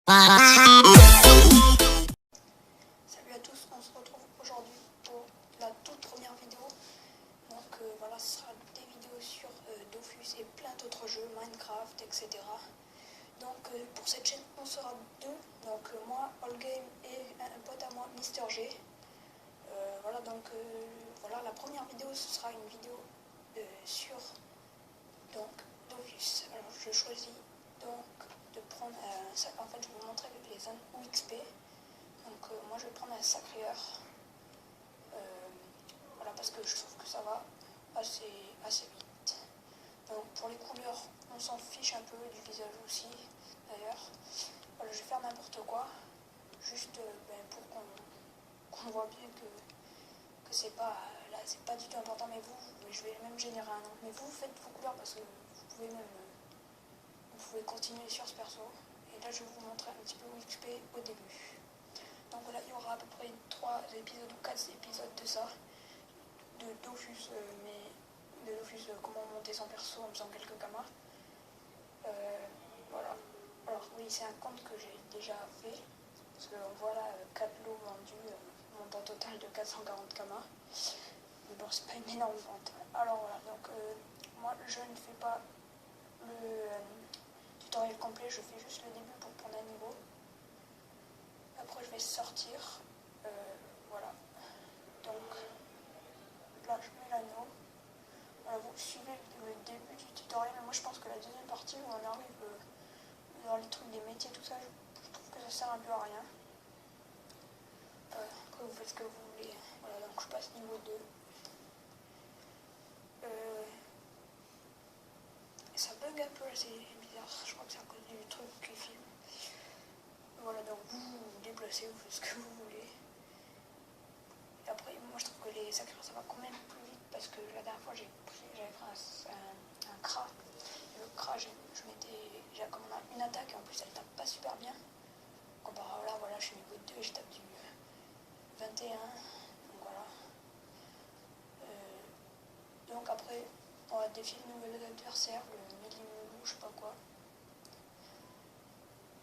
Salut à tous, on se retrouve aujourd'hui pour la toute première vidéo. Donc voilà, ce sera des vidéos sur Dofus et plein d'autres jeux, Minecraft, etc. Donc pour cette chaîne, on sera deux. Donc moi, Allgame et un pote à moi, Mister G. Voilà, donc voilà, la première vidéo, ce sera une vidéo sur donc Dofus. Alors je choisis donc de prendre en fait je vais vous montrer les zones UXP. Donc moi je vais prendre un sacréeur. Voilà, parce que je trouve que ça va assez vite. Donc pour les couleurs, on s'en fiche un peu du visage aussi d'ailleurs. Voilà, je vais faire n'importe quoi. Juste pour qu'on voit bien que c'est pas là, c'est pas du tout important. Mais je vais même générer un nom. Mais vous faites vos couleurs parce que vous pouvez continuer sur ce perso. Et là je vais vous montrer un petit peu XP au début. Donc voilà, il y aura à peu près 3 épisodes ou 4 épisodes de ça, de Dofus, comment monter son perso en faisant quelques kamas. Voilà. Alors oui, c'est un compte que j'ai déjà fait, parce qu'on voit là 4 lots vendus, montant total de 440 kamas. Mais bon, c'est pas une énorme vente. Alors voilà, donc moi je ne fais pas le tutoriel complet, je fais juste le début pour prendre un niveau. Après je vais sortir, voilà. Donc là je mets l'anneau. Voilà, vous suivez le début du tutoriel, mais moi je pense que la deuxième partie où on arrive dans les trucs des métiers, tout ça, je trouve que ça sert un peu à rien. Après vous faites ce que vous voulez. Voilà, donc je passe niveau 2. Ça bug un peu, c'est bizarre, je crois que c'est à cause du truc qui filme. Voilà, donc vous déplacez, vous faites ce que vous voulez. Et après, moi je trouve que les sacrés ça va quand même plus vite parce que la dernière fois j'avais pris un Kra. Et le Kra, j'ai comme on a une attaque et en plus elle tape pas super bien. Comparé à là, voilà, je suis niveau 2 et je tape du 21. Donc voilà. Donc après, on va défier de nouveaux adversaires, le Millimoulou, je sais pas quoi.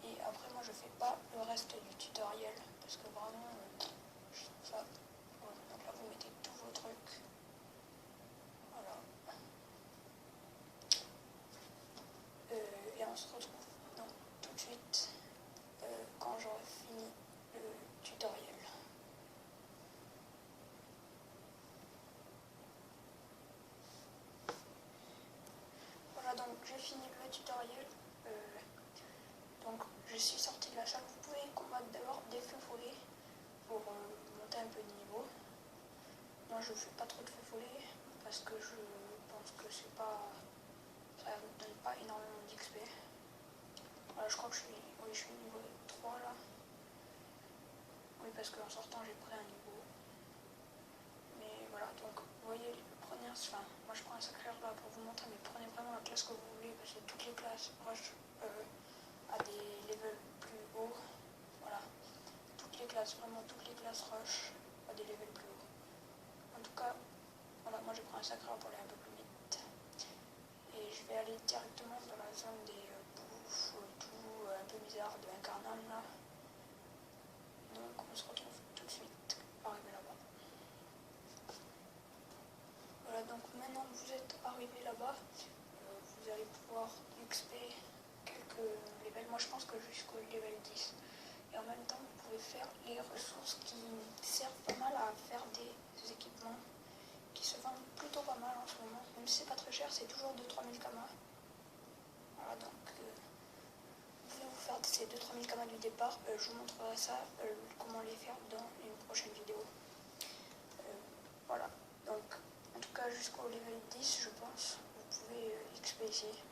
Et après, moi je fais pas le reste du tutoriel parce que vraiment, je trouve ça. Voilà. Donc là, vous mettez tous vos trucs. Voilà. Et on se retrouve donc tout de suite quand j'aurai fini le tutoriel. Voilà, donc j'ai fini le tutoriel. Donc je suis sortie de la salle. Vous pouvez combattre d'abord des feux follets pour monter un peu de niveau. Moi je fais pas trop de feux follets parce que je pense que ça ne donne pas énormément d'XP. Voilà, je crois que je suis niveau 3 là. Oui, parce qu'en sortant j'ai pris un niveau. Mais voilà, donc vous voyez, moi je prends un sacré là pour vous montrer, mais prenez vraiment la classe que vous voulez parce que toutes les classes rush à des levels plus hauts. Voilà, vraiment toutes les classes rush à des levels plus hauts. En tout cas, voilà, moi je prends un sacré pour aller un peu plus vite. Et je vais aller directement dans la zone des bouffes, tout un peu bizarre de Incarnam là. Donc on se retrouve tout de suite arrivé là-bas. Voilà, donc maintenant que vous êtes arrivé là-bas, vous allez pouvoir XP quelques levels. Moi je pense que jusqu'au level 10. Et en même temps, vous pouvez faire les ressources qui servent pas mal à faire des équipements qui se vendent plutôt pas mal en ce moment. Même si c'est pas très cher, c'est toujours 2-3 000 kamas. Voilà, donc vous pouvez vous faire ces 2-3 000 kamas du départ. Je vous montrerai ça, comment les faire dans une prochaine vidéo. Voilà, donc en tout cas jusqu'au level 10, je pense, vous pouvez XP ici.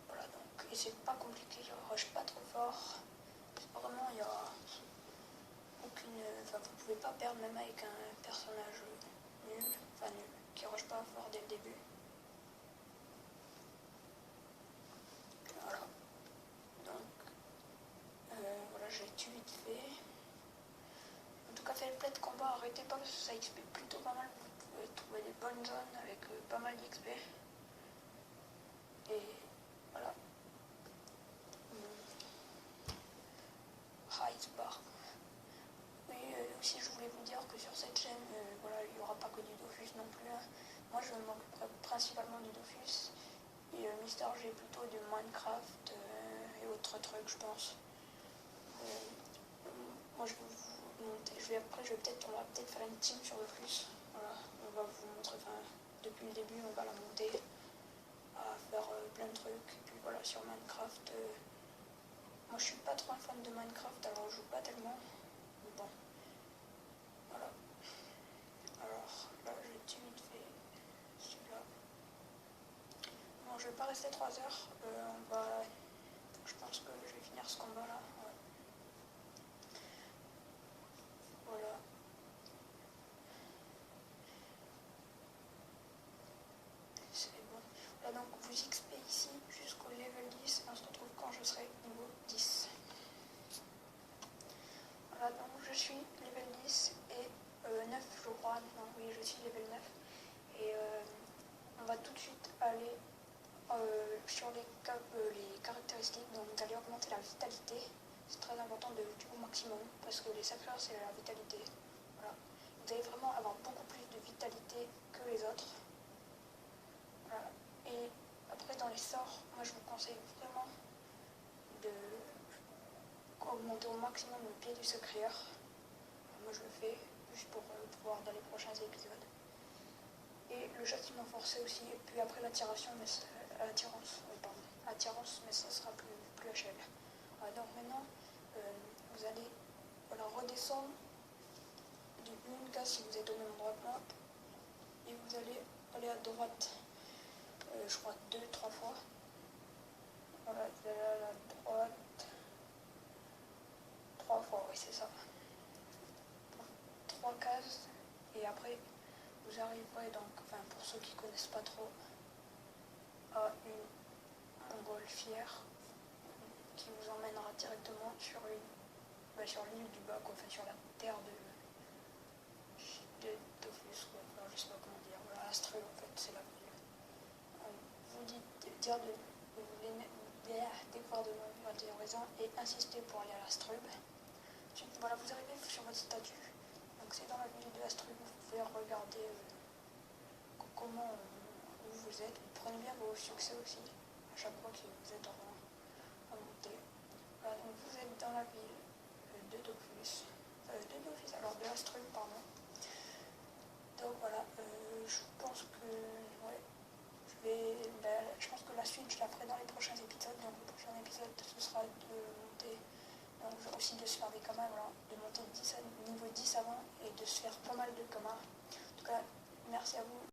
Voilà, donc, et c'est pas compliqué, je rush pas trop fort. Vraiment, il y a aucune. Enfin, vous pouvez pas perdre même avec un personnage nul, qui rush pas fort dès le début. Voilà. Donc, voilà, je les tue vite fait. En tout cas, faites plein de combats, arrêtez pas parce que ça XP plutôt pas mal. Vous pouvez trouver des bonnes zones avec pas mal d'XP. Et voilà. Dofus non plus. Hein. Moi je m'occuperai principalement du Dofus. Et Mister G plutôt du Minecraft et autres trucs, je pense. Moi je vais vous montrer. On va peut-être faire une team sur Dofus. Voilà, on va vous montrer. Enfin, depuis le début, on va la monter, à faire plein de trucs. Et puis voilà, sur Minecraft. Moi je suis pas trop un fan de Minecraft, alors je joue pas tellement. Mais bon, voilà. Alors là, je tue vite fait celui-là. Bon, je vais pas rester 3 heures. Je pense que je vais finir ce combat là. Ouais. Voilà. C'est bon. Voilà, donc vous XP ici jusqu'au level 10 et on se retrouve quand je serai niveau 10. Voilà, donc je suis level 10 et 9 je crois. Non, oui, je suis level 9. Et on va tout de suite aller sur les caractéristiques. Donc vous allez augmenter la vitalité. C'est très important de tuer au maximum parce que les sapeurs c'est la vitalité. Voilà. Vous allez vraiment avoir beaucoup plus de vitalité que les autres. Voilà. Et après dans les sorts, moi je vous conseille vraiment de augmenter au maximum le pied du secrétaire. Moi je le fais juste pour pouvoir dans les prochains épisodes. Et le châtiment forcé aussi. Et puis après l'attirance, mais ça sera plus HL. Voilà, donc maintenant vous allez redescendre de une case si vous êtes au même endroit que moi. Et vous allez aller à droite, je crois 2-3 fois. Voilà, vous allez à la droite 3 fois, oui c'est ça. 3 cases. Et après vous arriverez donc, enfin pour ceux qui ne connaissent pas trop, à une montgolfière qui vous emmènera directement sur l'île du bas, enfin sur la terre de Dofus, enfin, je sais pas comment dire, voilà, Astreux en fait, c'est la ville. Vous dites dire de découvrir de nouvelles horizons et insister pour aller à l'Astrub. Ensuite, voilà, vous arrivez sur votre statue, donc c'est dans la ville de Astrub, vous pouvez regarder comment où vous êtes. Prenez bien vos succès aussi, à chaque fois que vous êtes en montée. Voilà, donc vous êtes dans la ville de Dofus, alors de Astrub, pardon. Donc voilà, je pense que ouais, je pense que la suite je la ferai dans les prochains épisodes. Donc le prochain épisode ce sera de monter, donc aussi de se faire des kamas, voilà, de monter niveau 10 avant et de se faire pas mal de kamas. En tout cas, merci à vous.